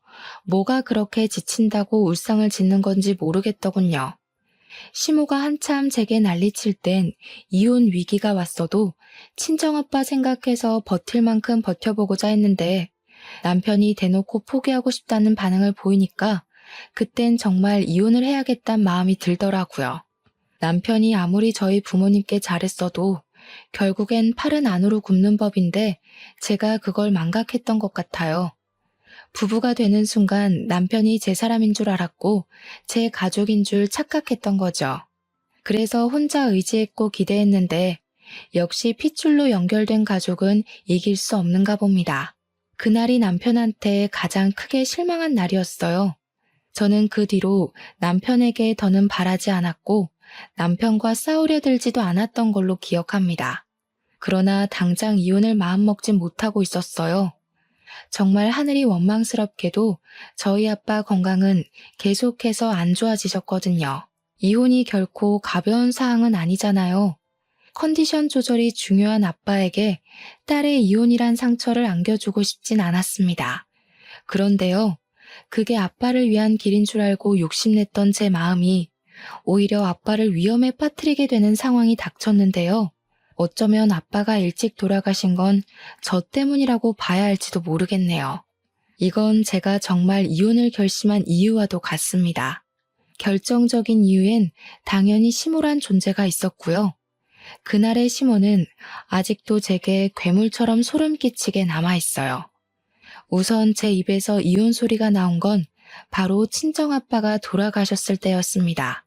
[SPEAKER 1] 뭐가 그렇게 지친다고 울상을 짓는 건지 모르겠더군요. 시모가 한참 제게 난리칠 땐 이혼 위기가 왔어도 친정아빠 생각해서 버틸 만큼 버텨보고자 했는데 남편이 대놓고 포기하고 싶다는 반응을 보이니까 그땐 정말 이혼을 해야겠다는 마음이 들더라고요. 남편이 아무리 저희 부모님께 잘했어도 결국엔 팔은 안으로 굽는 법인데 제가 그걸 망각했던 것 같아요. 부부가 되는 순간 남편이 제 사람인 줄 알았고 제 가족인 줄 착각했던 거죠. 그래서 혼자 의지했고 기대했는데 역시 핏줄로 연결된 가족은 이길 수 없는가 봅니다. 그날이 남편한테 가장 크게 실망한 날이었어요. 저는 그 뒤로 남편에게 더는 바라지 않았고 남편과 싸우려 들지도 않았던 걸로 기억합니다. 그러나 당장 이혼을 마음먹진 못하고 있었어요. 정말 하늘이 원망스럽게도 저희 아빠 건강은 계속해서 안 좋아지셨거든요. 이혼이 결코 가벼운 사항은 아니잖아요. 컨디션 조절이 중요한 아빠에게 딸의 이혼이란 상처를 안겨주고 싶진 않았습니다. 그런데요, 그게 아빠를 위한 길인 줄 알고 욕심냈던 제 마음이 오히려 아빠를 위험에 빠뜨리게 되는 상황이 닥쳤는데요. 어쩌면 아빠가 일찍 돌아가신 건 저 때문이라고 봐야 할지도 모르겠네요. 이건 제가 정말 이혼을 결심한 이유와도 같습니다. 결정적인 이유엔 당연히 시모란 존재가 있었고요. 그날의 시모는 아직도 제게 괴물처럼 소름 끼치게 남아있어요. 우선 제 입에서 이혼 소리가 나온 건 바로 친정아빠가 돌아가셨을 때였습니다.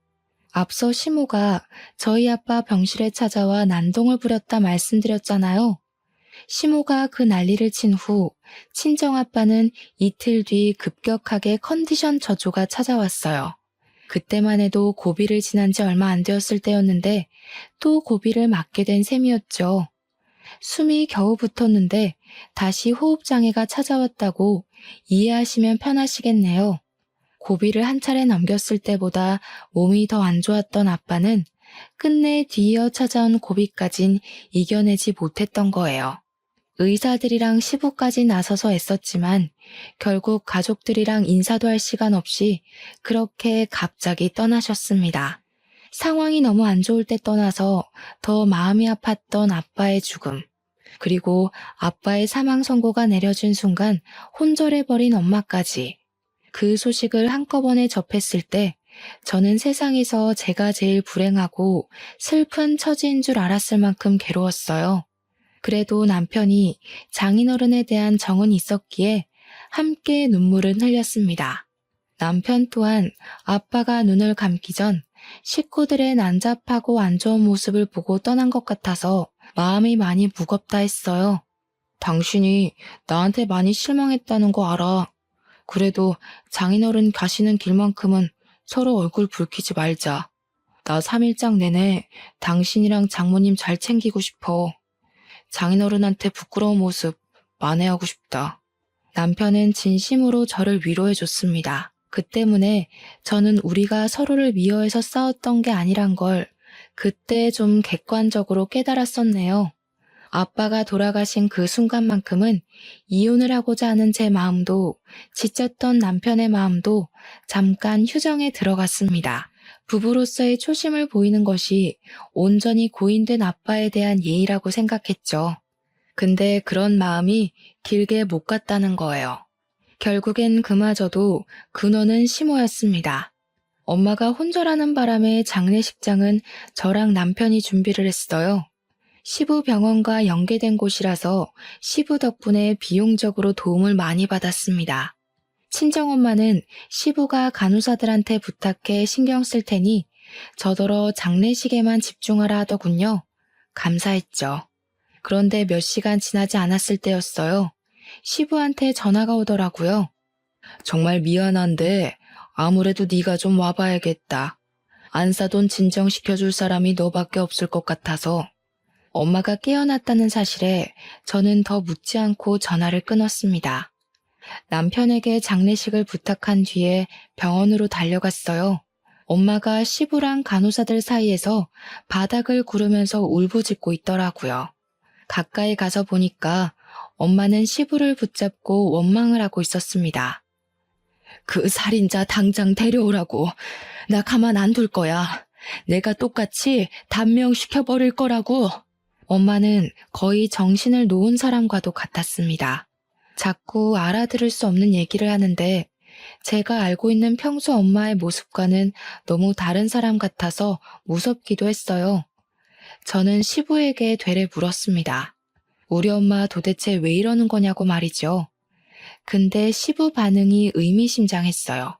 [SPEAKER 1] 앞서 시모가 저희 아빠 병실에 찾아와 난동을 부렸다 말씀드렸잖아요. 시모가 그 난리를 친 후 친정아빠는 이틀 뒤 급격하게 컨디션 저조가 찾아왔어요. 그때만 해도 고비를 지난 지 얼마 안 되었을 때였는데 또 고비를 맞게 된 셈이었죠. 숨이 겨우 붙었는데 다시 호흡장애가 찾아왔다고 이해하시면 편하시겠네요. 고비를 한 차례 넘겼을 때보다 몸이 더 안 좋았던 아빠는 끝내 뒤이어 찾아온 고비까진 이겨내지 못했던 거예요. 의사들이랑 시부까지 나서서 애썼지만 결국 가족들이랑 인사도 할 시간 없이 그렇게 갑자기 떠나셨습니다. 상황이 너무 안 좋을 때 떠나서 더 마음이 아팠던 아빠의 죽음, 그리고 아빠의 사망 선고가 내려진 순간 혼절해버린 엄마까지. 그 소식을 한꺼번에 접했을 때 저는 세상에서 제가 제일 불행하고 슬픈 처지인 줄 알았을 만큼 괴로웠어요. 그래도 남편이 장인어른에 대한 정은 있었기에 함께 눈물은 흘렸습니다. 남편 또한 아빠가 눈을 감기 전 식구들의 난잡하고 안 좋은 모습을 보고 떠난 것 같아서 마음이 많이 무겁다 했어요. 당신이 나한테 많이 실망했다는 거 알아. 그래도 장인어른 가시는 길만큼은 서로 얼굴 붉히지 말자. 나 3일장 내내 당신이랑 장모님 잘 챙기고 싶어. 장인어른한테 부끄러운 모습 만회하고 싶다. 남편은 진심으로 저를 위로해줬습니다. 그 때문에 저는 우리가 서로를 미워해서 싸웠던 게 아니란 걸 그때 좀 객관적으로 깨달았었네요. 아빠가 돌아가신 그 순간만큼은 이혼을 하고자 하는 제 마음도 지쳤던 남편의 마음도 잠깐 휴정에 들어갔습니다. 부부로서의 초심을 보이는 것이 온전히 고인된 아빠에 대한 예의라고 생각했죠. 근데 그런 마음이 길게 못 갔다는 거예요. 결국엔 그마저도 근원은 시모였습니다. 엄마가 혼절하는 바람에 장례식장은 저랑 남편이 준비를 했어요. 시부 병원과 연계된 곳이라서 시부 덕분에 비용적으로 도움을 많이 받았습니다. 친정엄마는 시부가 간호사들한테 부탁해 신경 쓸 테니 저더러 장례식에만 집중하라 하더군요. 감사했죠. 그런데 몇 시간 지나지 않았을 때였어요. 시부한테 전화가 오더라고요. 정말 미안한데 아무래도 네가 좀 와봐야겠다. 안사돈 진정시켜줄 사람이 너밖에 없을 것 같아서. 엄마가 깨어났다는 사실에 저는 더 묻지 않고 전화를 끊었습니다. 남편에게 장례식을 부탁한 뒤에 병원으로 달려갔어요. 엄마가 시부랑 간호사들 사이에서 바닥을 구르면서 울부짖고 있더라고요. 가까이 가서 보니까 엄마는 시부를 붙잡고 원망을 하고 있었습니다. 그 살인자 당장 데려오라고. 나 가만 안 둘 거야. 내가 똑같이 단명시켜버릴 거라고. 엄마는 거의 정신을 놓은 사람과도 같았습니다. 자꾸 알아들을 수 없는 얘기를 하는데 제가 알고 있는 평소 엄마의 모습과는 너무 다른 사람 같아서 무섭기도 했어요. 저는 시부에게 되레 물었습니다. 우리 엄마 도대체 왜 이러는 거냐고 말이죠. 근데 시부 반응이 의미심장했어요.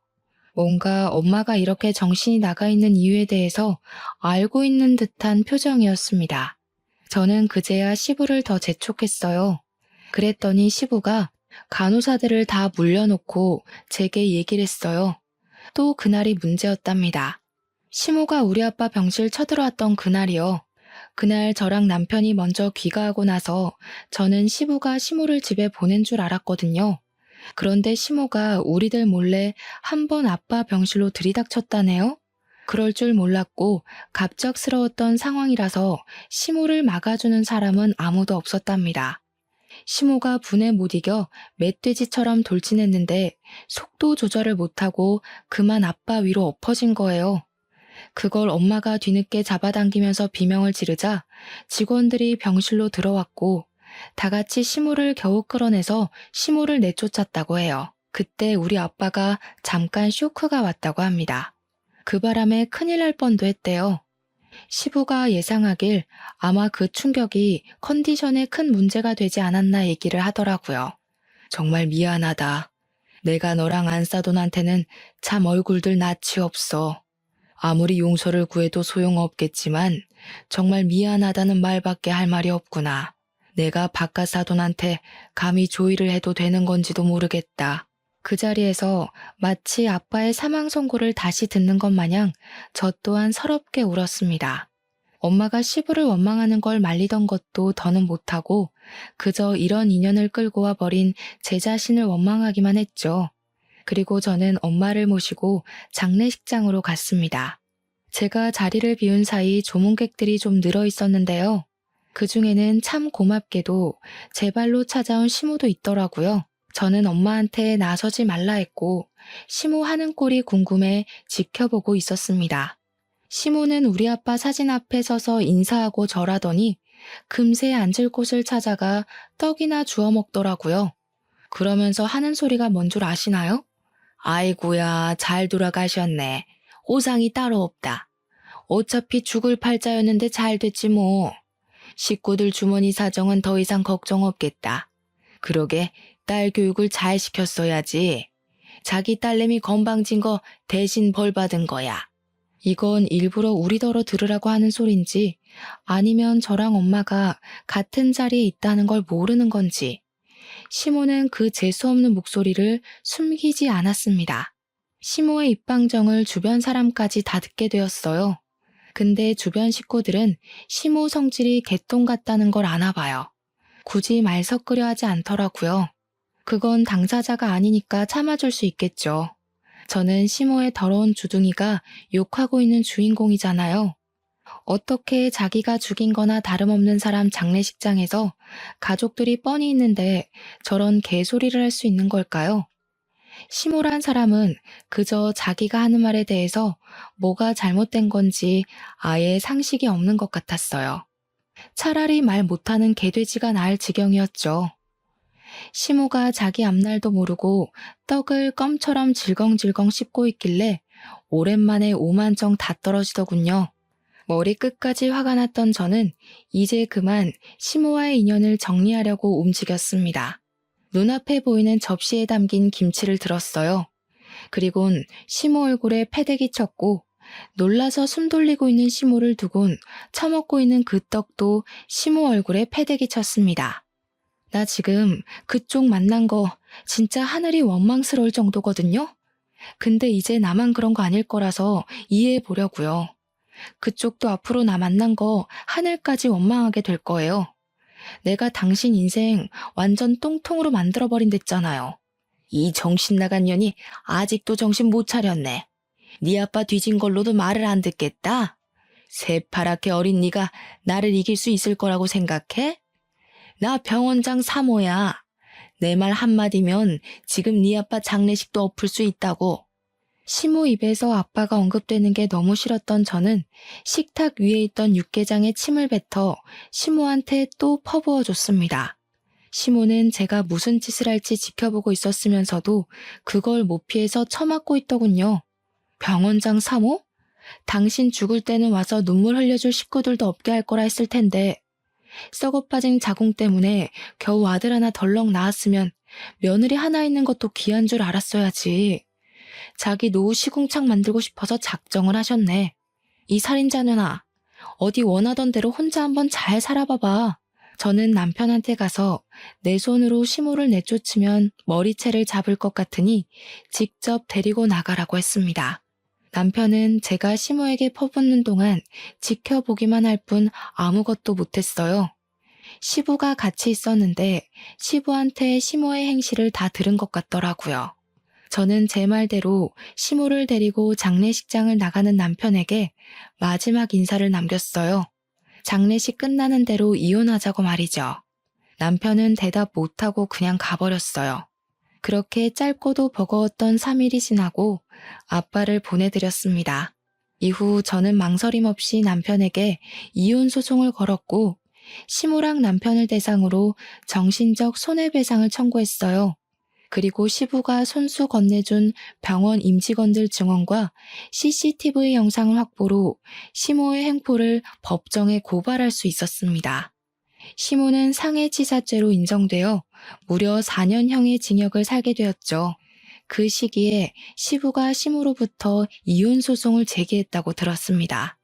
[SPEAKER 1] 뭔가 엄마가 이렇게 정신이 나가 있는 이유에 대해서 알고 있는 듯한 표정이었습니다. 저는 그제야 시부를 더 재촉했어요. 그랬더니 시부가 간호사들을 다 물려놓고 제게 얘기를 했어요. 또 그날이 문제였답니다. 시모가 우리 아빠 병실 쳐들어왔던 그날이요. 그날 저랑 남편이 먼저 귀가하고 나서 저는 시부가 시모를 집에 보낸 줄 알았거든요. 그런데 시모가 우리들 몰래 한 번 아빠 병실로 들이닥쳤다네요. 그럴 줄 몰랐고 갑작스러웠던 상황이라서 시모를 막아주는 사람은 아무도 없었답니다. 시모가 분에 못 이겨 멧돼지처럼 돌진했는데 속도 조절을 못하고 그만 아빠 위로 엎어진 거예요. 그걸 엄마가 뒤늦게 잡아당기면서 비명을 지르자 직원들이 병실로 들어왔고 다 같이 시모를 겨우 끌어내서 시모를 내쫓았다고 해요. 그때 우리 아빠가 잠깐 쇼크가 왔다고 합니다. 그 바람에 큰일 날 뻔도 했대요. 시부가 예상하길 아마 그 충격이 컨디션에 큰 문제가 되지 않았나 얘기를 하더라고요. 정말 미안하다. 내가 너랑 안사돈한테는 참 얼굴들 낯이 없어. 아무리 용서를 구해도 소용없겠지만 정말 미안하다는 말밖에 할 말이 없구나. 내가 바깥 사돈한테 감히 조의를 해도 되는 건지도 모르겠다. 그 자리에서 마치 아빠의 사망 선고를 다시 듣는 것 마냥 저 또한 서럽게 울었습니다. 엄마가 시부를 원망하는 걸 말리던 것도 더는 못하고 그저 이런 인연을 끌고 와 버린 제 자신을 원망하기만 했죠. 그리고 저는 엄마를 모시고 장례식장으로 갔습니다. 제가 자리를 비운 사이 조문객들이 좀 늘어 있었는데요. 그 중에는 참 고맙게도 제 발로 찾아온 시모도 있더라고요. 저는 엄마한테 나서지 말라 했고 시모 하는 꼴이 궁금해 지켜보고 있었습니다. 시모는 우리 아빠 사진 앞에 서서 인사하고 절하더니 금세 앉을 곳을 찾아가 떡이나 주워 먹더라고요. 그러면서 하는 소리가 뭔 줄 아시나요? 아이고야, 잘 돌아가셨네. 오상이 따로 없다. 어차피 죽을 팔자였는데 잘 됐지 뭐. 식구들 주머니 사정은 더 이상 걱정 없겠다. 그러게 딸 교육을 잘 시켰어야지. 자기 딸내미 건방진 거 대신 벌 받은 거야. 이건 일부러 우리더러 들으라고 하는 소린지 아니면 저랑 엄마가 같은 자리에 있다는 걸 모르는 건지 시모는 그 재수없는 목소리를 숨기지 않았습니다. 시모의 입방정을 주변 사람까지 다 듣게 되었어요. 근데 주변 식구들은 시모 성질이 개똥 같다는 걸 아나 봐요. 굳이 말 섞으려 하지 않더라고요. 그건 당사자가 아니니까 참아줄 수 있겠죠. 저는 시모의 더러운 주둥이가 욕하고 있는 주인공이잖아요. 어떻게 자기가 죽인 거나 다름없는 사람 장례식장에서 가족들이 뻔히 있는데 저런 개소리를 할 수 있는 걸까요? 시모란 사람은 그저 자기가 하는 말에 대해서 뭐가 잘못된 건지 아예 상식이 없는 것 같았어요. 차라리 말 못하는 개돼지가 나을 지경이었죠. 시모가 자기 앞날도 모르고 떡을 껌처럼 질겅질겅 씹고 있길래 오랜만에 오만정 다 떨어지더군요. 머리 끝까지 화가 났던 저는 이제 그만 시모와의 인연을 정리하려고 움직였습니다. 눈앞에 보이는 접시에 담긴 김치를 들었어요. 그리곤 시모 얼굴에 패대기 쳤고 놀라서 숨 돌리고 있는 시모를 두곤 처먹고 있는 그 떡도 시모 얼굴에 패대기 쳤습니다. 나 지금 그쪽 만난 거 진짜 하늘이 원망스러울 정도거든요. 근데 이제 나만 그런 거 아닐 거라서 이해해 보려고요. 그쪽도 앞으로 나 만난 거 하늘까지 원망하게 될 거예요. 내가 당신 인생 완전 똥통으로 만들어버린댔잖아요. 이 정신 나간 년이 아직도 정신 못 차렸네. 네 아빠 뒤진 걸로도 말을 안 듣겠다? 새파랗게 어린 네가 나를 이길 수 있을 거라고 생각해? 나 병원장 3호야. 내 말 한마디면 지금 네 아빠 장례식도 엎을 수 있다고. 시모 입에서 아빠가 언급되는 게 너무 싫었던 저는 식탁 위에 있던 육개장에 침을 뱉어 시모한테 또 퍼부어줬습니다. 시모는 제가 무슨 짓을 할지 지켜보고 있었으면서도 그걸 못 피해서 처맞고 있더군요. 병원장 3호? 당신 죽을 때는 와서 눈물 흘려줄 식구들도 없게 할 거라 했을 텐데 썩어 빠진 자궁 때문에 겨우 아들 하나 덜렁 낳았으면 며느리 하나 있는 것도 귀한 줄 알았어야지. 자기 노후 시궁창 만들고 싶어서 작정을 하셨네. 이 살인자녀나 어디 원하던 대로 혼자 한번 잘 살아봐봐. 저는 남편한테 가서 내 손으로 시모를 내쫓으면 머리채를 잡을 것 같으니 직접 데리고 나가라고 했습니다. 남편은 제가 시모에게 퍼붓는 동안 지켜보기만 할 뿐 아무것도 못했어요. 시부가 같이 있었는데 시부한테 시모의 행실을 다 들은 것 같더라고요. 저는 제 말대로 시모를 데리고 장례식장을 나가는 남편에게 마지막 인사를 남겼어요. 장례식 끝나는 대로 이혼하자고 말이죠. 남편은 대답 못하고 그냥 가버렸어요. 그렇게 짧고도 버거웠던 3일이 지나고 아빠를 보내드렸습니다. 이후 저는 망설임 없이 남편에게 이혼 소송을 걸었고 시모랑 남편을 대상으로 정신적 손해배상을 청구했어요. 그리고 시부가 손수 건네준 병원 임직원들 증언과 CCTV 영상을 확보로 시모의 행포를 법정에 고발할 수 있었습니다. 시모는 상해치사죄로 인정되어 무려 4년형의 징역을 살게 되었죠. 그 시기에 시부가 시모로부터 이혼 소송을 제기했다고 들었습니다.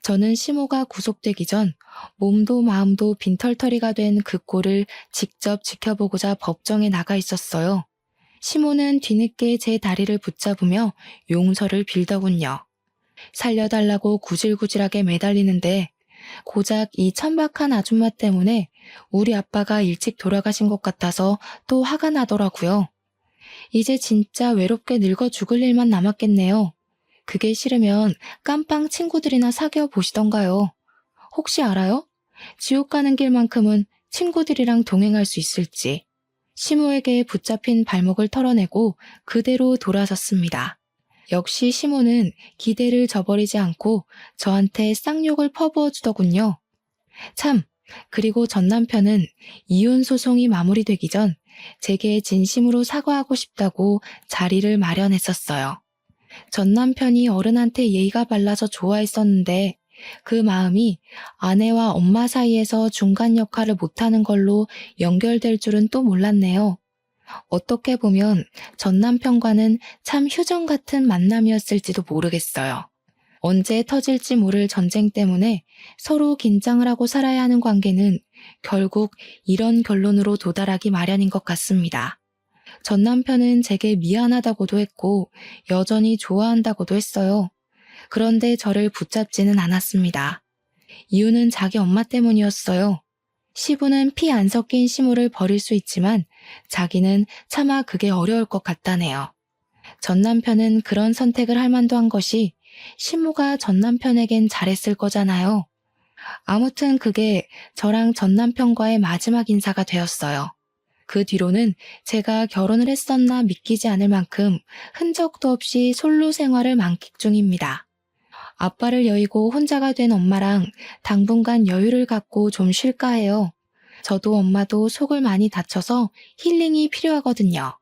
[SPEAKER 1] 저는 시모가 구속되기 전 몸도 마음도 빈털터리가 된 그 꼴을 직접 지켜보고자 법정에 나가 있었어요. 시모는 뒤늦게 제 다리를 붙잡으며 용서를 빌더군요. 살려달라고 구질구질하게 매달리는데 고작 이 천박한 아줌마 때문에 우리 아빠가 일찍 돌아가신 것 같아서 또 화가 나더라고요. 이제 진짜 외롭게 늙어 죽을 일만 남았겠네요. 그게 싫으면 깜빵 친구들이나 사귀어 보시던가요. 혹시 알아요? 지옥 가는 길만큼은 친구들이랑 동행할 수 있을지. 시모에게 붙잡힌 발목을 털어내고 그대로 돌아섰습니다. 역시 시모는 기대를 저버리지 않고 저한테 쌍욕을 퍼부어 주더군요. 참, 그리고 전 남편은 이혼 소송이 마무리되기 전 제게 진심으로 사과하고 싶다고 자리를 마련했었어요. 전 남편이 어른한테 예의가 발라서 좋아했었는데 그 마음이 아내와 엄마 사이에서 중간 역할을 못하는 걸로 연결될 줄은 또 몰랐네요. 어떻게 보면 전 남편과는 참 휴전 같은 만남이었을지도 모르겠어요. 언제 터질지 모를 전쟁 때문에 서로 긴장을 하고 살아야 하는 관계는 결국 이런 결론으로 도달하기 마련인 것 같습니다. 전 남편은 제게 미안하다고도 했고 여전히 좋아한다고도 했어요. 그런데 저를 붙잡지는 않았습니다. 이유는 자기 엄마 때문이었어요. 시부는 피 안 섞인 시모를 버릴 수 있지만 자기는 차마 그게 어려울 것 같다네요. 전 남편은 그런 선택을 할 만도 한 것이 시모가 전 남편에겐 잘했을 거잖아요. 아무튼 그게 저랑 전 남편과의 마지막 인사가 되었어요. 그 뒤로는 제가 결혼을 했었나 믿기지 않을 만큼 흔적도 없이 솔로 생활을 만끽 중입니다. 아빠를 여의고 혼자가 된 엄마랑 당분간 여유를 갖고 좀 쉴까 해요. 저도 엄마도 속을 많이 다쳐서 힐링이 필요하거든요.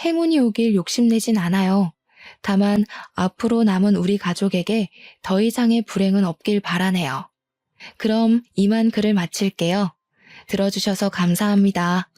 [SPEAKER 1] 행운이 오길 욕심내진 않아요. 다만 앞으로 남은 우리 가족에게 더 이상의 불행은 없길 바라네요. 그럼 이만 글을 마칠게요. 들어주셔서 감사합니다.